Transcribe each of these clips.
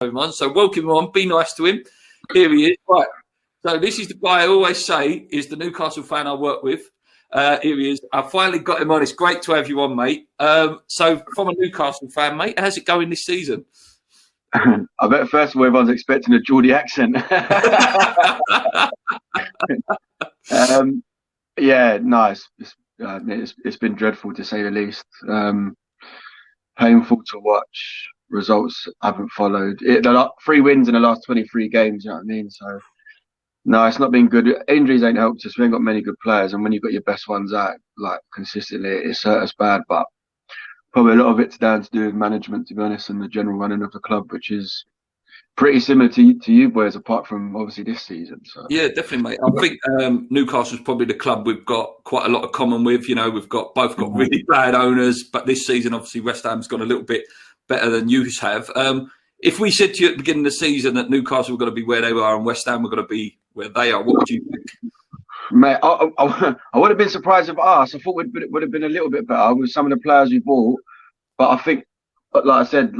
on. So welcome him on. Be nice to him. Here he is. Right. So this is the guy I always say is the Newcastle fan I work with. Here he is. I finally got him on. It's great to have you on, mate. So from a Newcastle fan, mate, how's it going this season? I bet first of all everyone's expecting a Geordie accent. Yeah, nice. It's been dreadful to say the least. Painful to watch. Results haven't followed. The 3 wins in the last 23 games. You know what I mean? So no, it's not been good. Injuries ain't helped us. We ain't got many good players, and when you've got your best ones out like consistently, it's hurt us bad. But probably a lot of it's down to do with management, to be honest, and the general running of the club, which is pretty similar to you boys, apart from obviously this season. So yeah, definitely, mate. I think Newcastle's probably the club we've got quite a lot of common with. You know, we've both got really bad owners, but this season, obviously, West Ham's gone a little bit better than you have. If we said to you at the beginning of the season that Newcastle were going to be where they are and West Ham were going to be where they are, what would you think? Mate, I would have been surprised if us. I thought it would have been a little bit better with some of the players we bought. But I think, like I said,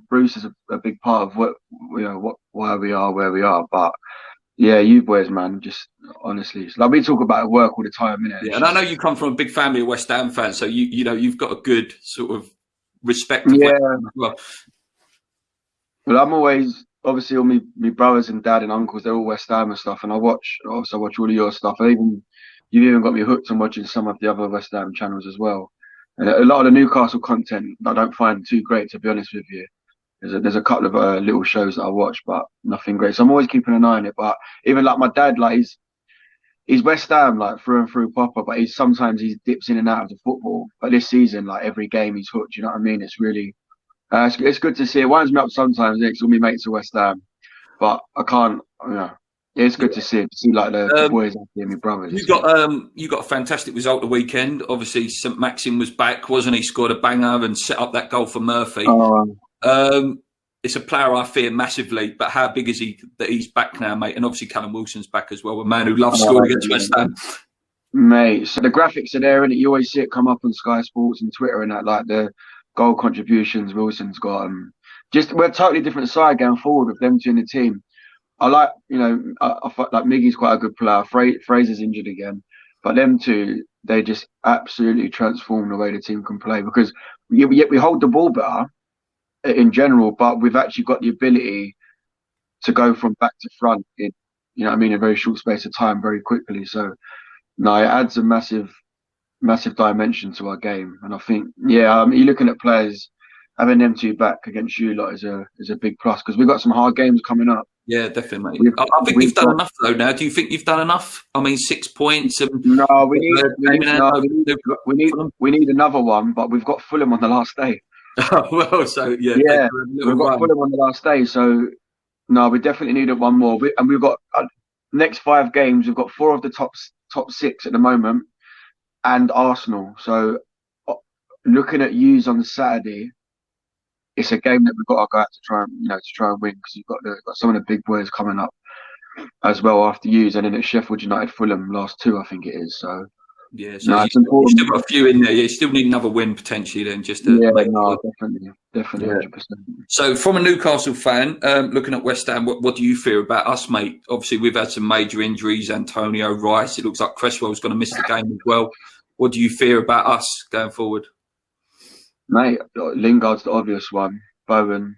Bruce is a big part of why we are where we are. But yeah, you boys, man, just honestly, it's like we talk about work all the time, innit? Yeah, and I know you come from a big family of West Ham fans, so you've got a good sort of respect. Of yeah. West Ham as well. Well, I'm always obviously all my brothers and dad and uncles, they're all West Ham and stuff, and I watch all of your stuff. And you've even got me hooked on watching some of the other West Ham channels as well. And a lot of the Newcastle content I don't find too great, to be honest with you. There's a couple of little shows that I watch, but nothing great. So I'm always keeping an eye on it. But even like my dad, like he's West Ham like through and through proper, but sometimes he dips in and out of the football. But this season, like every game he's hooked. You know what I mean? It's really it's good to see. It winds me up sometimes. It's all my mates are West Ham, but I can't. It's good to see like the boys and my brothers. You got a fantastic result the weekend. Obviously, St Maxim was back, wasn't he? Scored a banger and set up that goal for Murphy. It's a player I fear massively, but how big is he that he's back now, mate? And obviously Callum Wilson's back as well, a man who loves scoring against West Ham. Mate, so the graphics are there, and you always see it come up on Sky Sports and Twitter and that, like the goal contributions Wilson's got. We're a totally different side going forward with them two in the team. I like, I like Miggy's quite a good player. Fraser's injured again, but them two, they just absolutely transform the way the team can play because we hold the ball better in general, but we've actually got the ability to go from back to front in, a very short space of time, very quickly. So, no, it adds a massive dimension to our game. And I think, you're looking at players having them two back against you lot is a big plus because we've got some hard games coming up. Yeah, definitely, mate. I think you've done enough though. Now, do you think you've done enough? I mean, 6 points. No, we need another one, but we've got Fulham on the last day. Well, so yeah, we've got Fulham on the last day. So no, we definitely needed one more. We've got next 5 games. We've got 4 of the top 6 at the moment, and Arsenal. So looking at yous on Saturday. It's a game that we've got to go out to try and win because you've got some of the big boys coming up as well after yous, and then it's Sheffield United, Fulham, last 2 I think it is. So yeah, so you still got a few in there. You still need another win potentially then, just to definitely, 100%. So from a Newcastle fan, looking at West Ham, what do you fear about us, mate? Obviously, we've had some major injuries. Antonio, Rice. It looks like Cresswell's going to miss the game as well. What do you fear about us going forward? Mate, Lingard's the obvious one. Bowen.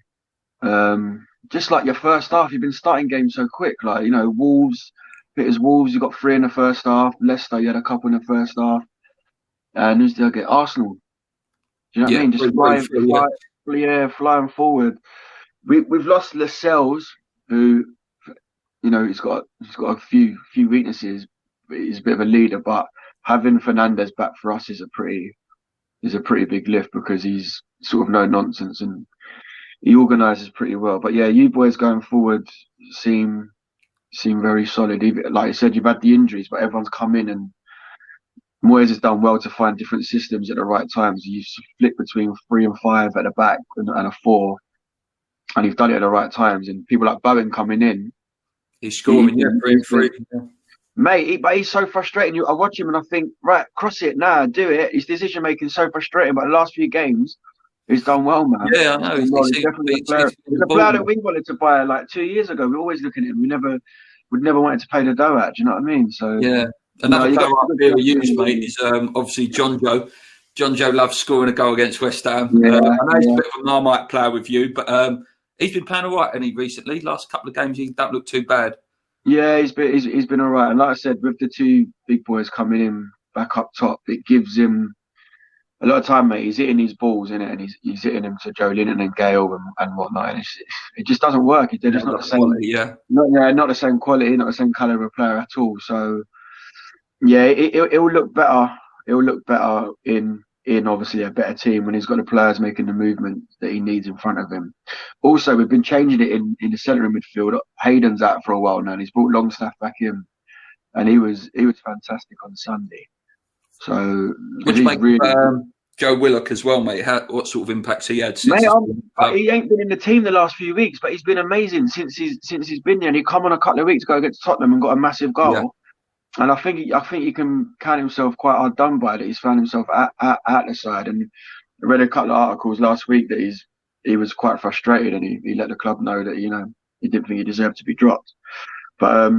Just like your first half, you've been starting games so quick. Like, Wolves, you got 3 in the first half. Leicester, you had a couple in the first half. And who's the other? Arsenal. Do you know what I mean? Just flying forward. We've lost Lascelles, who, he's got a few weaknesses. He's a bit of a leader, but having Fernandes back for us is a pretty big lift because he's sort of no nonsense and he organises pretty well. But yeah, you boys going forward seem very solid. Even, like I said, you've had the injuries, but everyone's come in and Moyes has done well to find different systems at the right times. You flip between 3 and 5 at the back and a 4, and you've done it at the right times. And people like Bowen coming in, he's scoring 3 and 3. Mate, but he's so frustrating. I watch him and I think, right, cross it now, do it. His decision making is so frustrating. But the last few games, He's done well, man. Yeah, I know. He's done well. He's definitely a player. He's a player that we wanted to buy like 2 years ago. We're always looking at him. We'd never wanted to pay the dough out. Do you know what I mean? So yeah. no, Another you player got up there we use, mate, is obviously John Joe. John Joe loves scoring a goal against West Ham. Yeah, I know he's yeah. a bit of a Marmite player with you, but he's been playing all right, hasn't he, recently? Last couple of games, he don't look too bad. Yeah, he's been all right. And like I said, with the two big boys coming in back up top, it gives him a lot of time, mate. He's hitting these balls in it, and he's hitting them to Joe Linton and Gale and whatnot. And it just doesn't work. They're just not the same. Quality, yeah. Not the same quality, not the same caliber of player at all. So yeah, it will look better. It will look better in obviously a better team when he's got the players making the movement that he needs in front of him. Also, we've been changing it in the centre of midfield. Hayden's out for a while now, and he's brought Longstaff back in, and he was fantastic on Sunday. So What do you make really, Joe Willock as well, mate? What sort of impacts he had since? Mate, he ain't been in the team the last few weeks, but he's been amazing since he's been there. And he come on a couple of weeks ago against Tottenham and got a massive goal. Yeah. And I think he can count himself quite hard done by that. He's found himself at the side. And I read a couple of articles last week that he was quite frustrated, and he let the club know that he didn't think he deserved to be dropped. But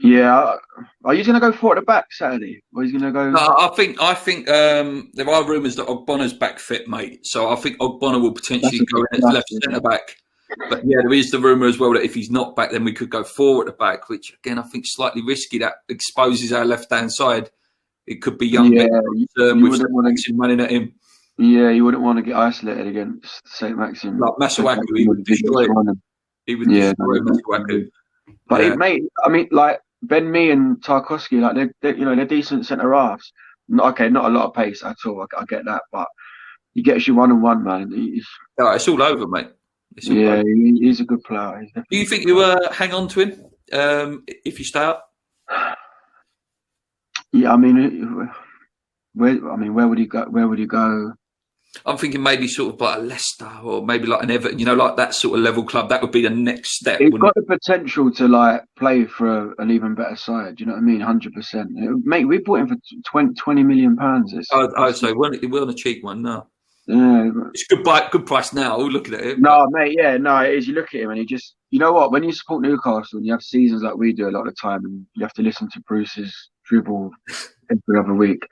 yeah, are you going to go forward at the back Saturday? Or are you going to go? No, I think there are rumours that Ogbonna's back fit, mate. So I think Ogbonna will potentially go in as left centre back. But yeah, there is the rumour as well that if he's not back, then we could go forward at the back, which again I think slightly risky. That exposes our left hand side. It could be young with St. Maxim running at him. Yeah, you wouldn't want to get isolated against St. Maxim. Like Masuaku, he would destroy him. He would destroy Masuaku. But mate, I mean, like Ben Mee and Tarkowski, like they're decent centre halves. Not a lot of pace at all. I get that, but he gets you 1-on-1, man. It's all over, mate. Yeah, he's a good player. Do you think you hang on to him if you stay up? Yeah, I mean, where would he go? Where would he go? I'm thinking maybe sort of like a Leicester or maybe like an Everton, like that sort of level club. That would be the next step. He's got the potential to like play for an even better side. You know what I mean? 100%. Mate, we bought him for £20 million. I'd say we're on a cheap one now. Yeah, it's good price now. Looking at it. No, mate. Yeah, no. It is. You look at him and he just. You know what? When you support Newcastle and you have seasons like we do a lot of the time, and you have to listen to Bruce's dribble every other week,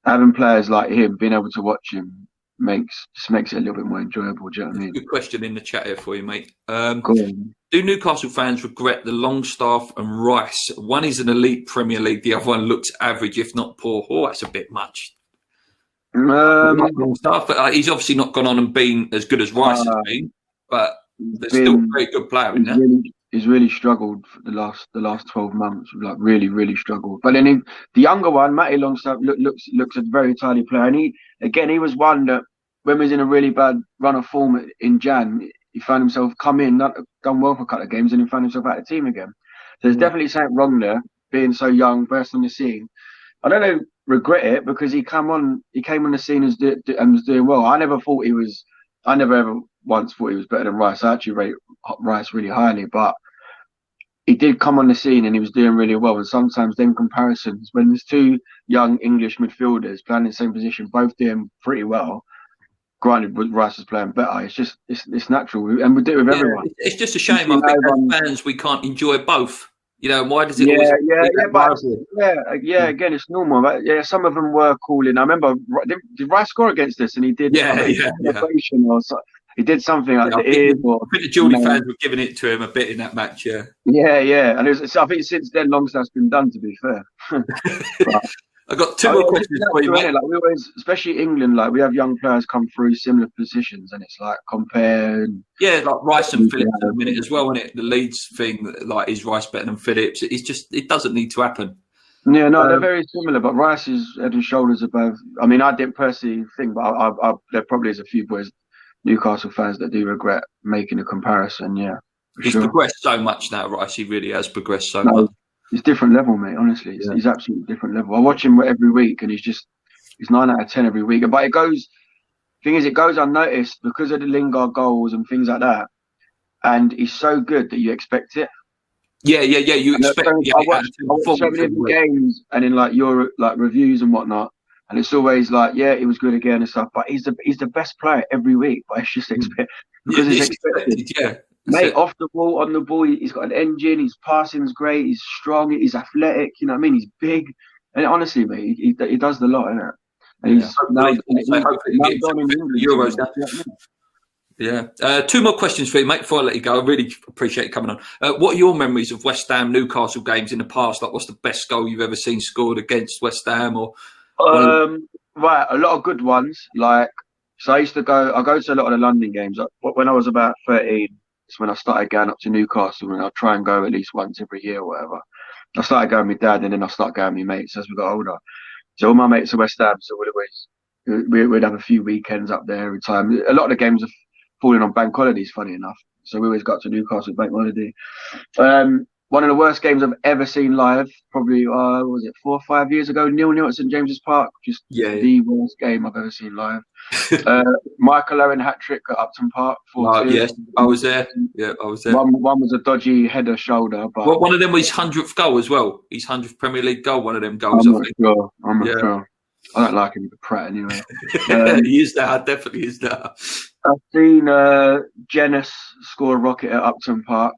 having players like him, being able to watch him makes it a little bit more enjoyable. Do you know what I mean? Good question in the chat here for you, mate. Do Newcastle fans regret the Longstaff and Rice? One is an elite Premier League, the other one looks average, if not poor. Oh, that's a bit much. But he's obviously not gone on and been as good as Rice has been, but there's still a very good player in there. He's really struggled for the last 12 months, like really, really struggled. But then the younger one, Matty Longstaff, looks a very tidy player. And he was one that when he was in a really bad run of form in Jan, he found himself done well for a couple of games, and he found himself out of the team again. So there's definitely something wrong there, being so young, burst on the scene. I don't know, regret it, because he came on the scene and was doing well. I never ever once thought he was better than Rice. I actually rate Rice really highly, but he did come on the scene and he was doing really well. And sometimes them comparisons, when there's two young English midfielders playing in the same position, both doing pretty well, granted Rice is playing better, it's natural, and we do it with everyone. It's just a shame. I think as fans we can't enjoy both. Why does it always? Again, it's normal. But yeah, some of them were calling. I remember, did Rice score against us? And he did. Or so, he did something like I think the Geordie fans were giving it to him a bit in that match. Yeah. Yeah. And I think since then, Longstaff's been done. To be fair. I've got two more questions for you, mate. Like we always, especially England, like we have young players come through similar positions, and it's like compare. Yeah, like Rice and Phillips in a minute as well, isn't it? The Leeds thing, like, is Rice better than Phillips? It doesn't need to happen. Yeah, no, they're very similar, but Rice is head and shoulders above. I mean, I didn't personally think, but there probably is a few boys, Newcastle fans, that do regret making a comparison. Yeah, he's progressed so much now, Rice. He really has progressed so much. He's different level, mate. Honestly, he's absolutely different level. I watch him every week, and he's 9 out of 10 every week. But it goes unnoticed because of the Lingard goals and things like that. And he's so good that you expect it. Yeah. You expect. I watch so many games, and in like your like reviews and whatnot, And it's always like, yeah, he was good again and stuff, but he's the best player every week. But it's just Yeah, because it's expected. yeah. Mate, off the ball, on the ball, he's got an engine. His passing's great. He's strong. He's athletic. You know what I mean? He's big. And honestly, mate, he does the lot, innit? And Yeah. he's now Hopefully he gets Euros. Yeah. Two more questions for you, mate, before I let you go. I really appreciate you coming on. What are your memories of West Ham Newcastle games in the past? Like, what's the best goal you've ever seen scored against West Ham? Or Right, a lot of good ones. Like, so I go to a lot of the London games. When I was about 13, it's when I started going up to Newcastle, and I'll try and go at least once every year or whatever. I started going with my dad, and then I started going with my mates as we got older. So all my mates are West Ham, so we'd have a few weekends up there every time. A lot of the games are falling on bank holidays, funny enough. So we always got to Newcastle bank holiday. One of the worst games I've ever seen live, probably was it 4 or 5 years ago? 0-0 at St James's Park, just the worst game I've ever seen live. Michael Owen hat trick at Upton Park. Yes, I was there. Yeah, I was there. One was a dodgy header shoulder, but one of them was his 100th goal as well. His 100th Premier League goal. One of them goals. I'm not sure. I don't like him, the prat anyway. He is that. Definitely is that. I've seen Jenas score a rocket at Upton Park.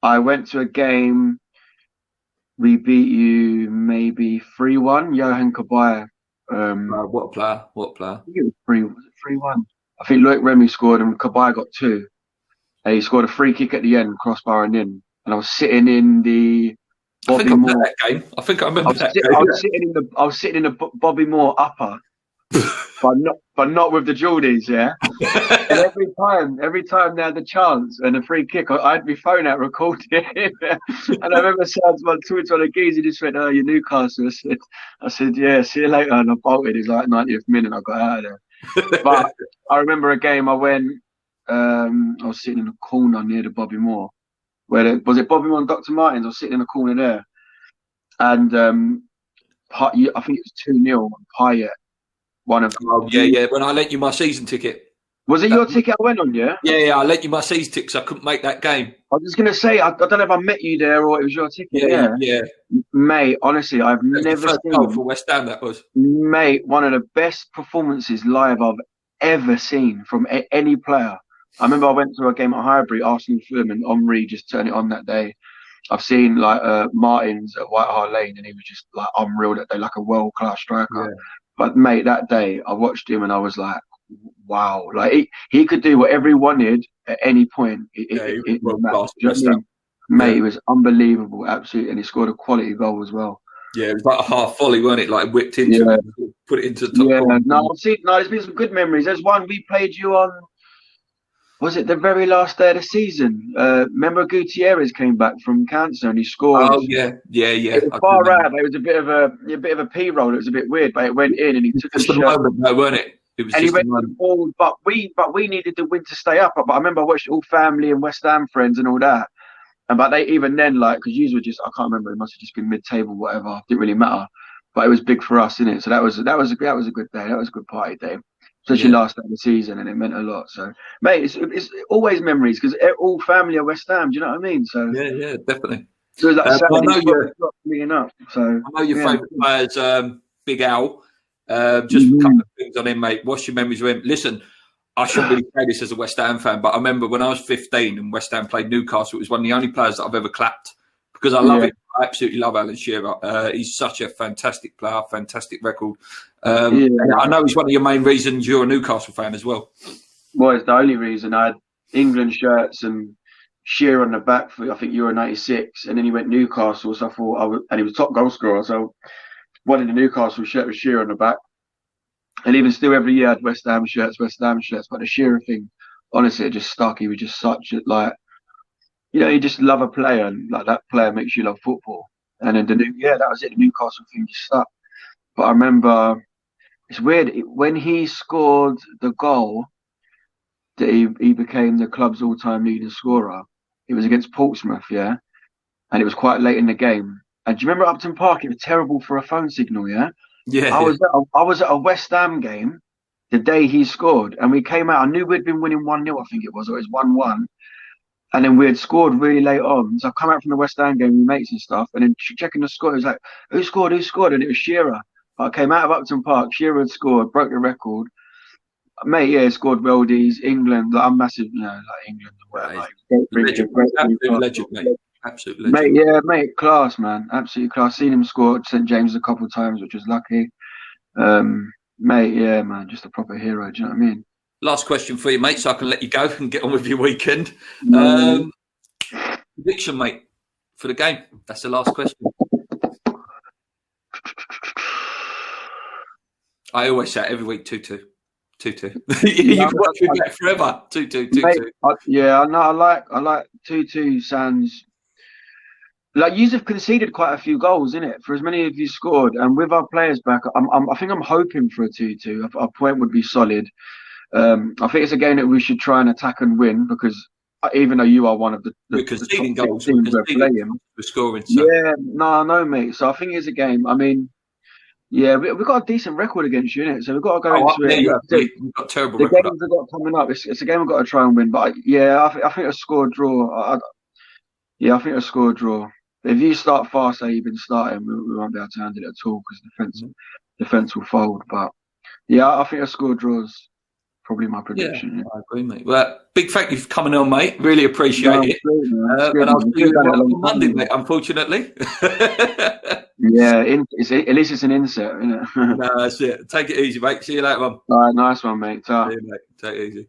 I went to a game. We beat you maybe 3-1. Johan Kabaya. What a player! What a player! I think it was 3-1. I think Loic Remy scored and Kabaya got 2. And he scored a free kick at the end, crossbar and in. And I was sitting in the Bobby Moore. That game. I think I remember that game. I was sitting in the Bobby Moore upper, but not with the Geordies, yeah. And every time they had the chance and a free kick, I had my phone out recording. And I remember saying to my Twitter on the geezer, he just went, "Oh, you're Newcastle." I said, "Yeah, see you later." And I bolted. It's like 90th minute, I got out of there. But I remember a game I went. I was sitting in a corner near the Bobby Moore. Was it Bobby Moore and Dr. Martins? I was sitting in a corner there, and I think it was 2-0 on Payet. When I lent you my season ticket. Was it your ticket I went on, yeah? Yeah, I lent you my season ticket because I couldn't make that game. I was just going to say, I don't know if I met you there or it was your ticket. Yeah. Mate, honestly, I've never seen... goal for West Ham, that was. Mate, one of the best performances live I've ever seen from any player. I remember I went to a game at Highbury, Arsenal Fulham, and Omri just turned it on that day. I've seen Martins at White Hart Lane, and he was just like unreal that day, like a world-class striker. Yeah. But mate, that day I watched him and I was like, wow, like he could do whatever he wanted at any point. Mate, it was unbelievable, absolutely, and he scored a quality goal as well. Yeah, it was like a half volley, wasn't it? Like whipped into it, put it into the top. Yeah, there's been some good memories. There's one we played you on. Was it the very last day of the season? Remember Gutierrez came back from cancer and he scored. Oh yeah. It was far out. It was a bit of a P roll. It was a bit weird, but it went in and he took just the moment, though, weren't it? It was and just he went forward, but we needed the win to stay up. But I remember I watched all family and West Ham friends and all that. And but they even then because you were just I can't remember. It must have just been mid-table, whatever. Didn't really matter. But it was big for us, innit? So that was a good day. That was a good party day. Especially last day of the season, and it meant a lot. So, mate, it's always memories because all family are West Ham. Do you know what I mean? So yeah, definitely. So like I know your favourite players, Big Al. Just a couple of things on him, mate. What's your memories of him? Listen, I shouldn't really say this as a West Ham fan, but I remember when I was 15 and West Ham played Newcastle, it was one of the only players that I've ever clapped because I love him. I absolutely love Alan Shearer. He's such a fantastic player, fantastic record. I know he's one of your main reasons you're a Newcastle fan as well. Well, it's the only reason. I had England shirts and Shearer on the back for I think Euro '96, and then he went Newcastle. So I thought and he was top goal scorer. So wanted a Newcastle shirt with Shearer on the back, and even still every year I had West Ham shirts. But the Shearer thing, honestly, it just stuck. He was just such a you just love a player, and like that player makes you love football. And then that was it. The Newcastle thing just stuck. But I remember it's weird when he scored the goal that he became the club's all-time leading scorer. It was against Portsmouth, and it was quite late in the game. And do you remember Upton Park? It was terrible for a phone signal, yeah. Yeah. I was at a West Ham game the day he scored, and we came out. I knew we'd been winning 1-0, I think it was, or it was 1-1. And then we had scored really late on. So I come out from the West Ham game with mates and stuff. And then checking the score, it was like, who scored? And it was Shearer. I came out of Upton Park. Shearer had scored, broke the record. Mate, yeah, scored worldies. England, like, I'm massive, you know, like England or whatever. That is Great for legend, England, great for absolute Newcastle. legend, mate. Absolute Mate, legend. yeah, mate, class, man. Absolutely class. Seen him score at St James a couple of times, which was lucky. Mate, yeah, man, just a proper hero. Do you know what I mean? Last question for you, mate, so I can let you go and get on with your weekend. No. Prediction, mate, for the game. That's the last question. I always say it every week, 2-2. 2-2. You've watched me back forever. 2-2, 2-2. Yeah, I know. I like 2-2 sounds like you've conceded quite a few goals, innit? For as many as you scored, and with our players back, I think I'm hoping for a 2-2. Our point would be solid. I think it's a game that we should try and attack and win because even though you are one of the conceding top goals, teams we're playing, we're scoring. So. Yeah, no, mate. So I think it's a game. I mean, yeah, we've got a decent record against you, innit? So we've got to go into it. We've got terrible the record. games have got coming up. It's a game we've got to try and win. But yeah, I think a score draw. I think a score draw. If you start fast, how you've been starting, we won't be able to handle it at all because defense will fold. But yeah, I think a score draw is probably my prediction. Yeah, I agree, mate. Well, big thank you for coming on, mate. Really appreciate it. And I'll see you on Monday, mate, unfortunately. Yeah, at least it's an insert, isn't it? No, that's it. Take it easy, mate. See you later, man. All right, nice one, mate. See you, mate. Take it easy.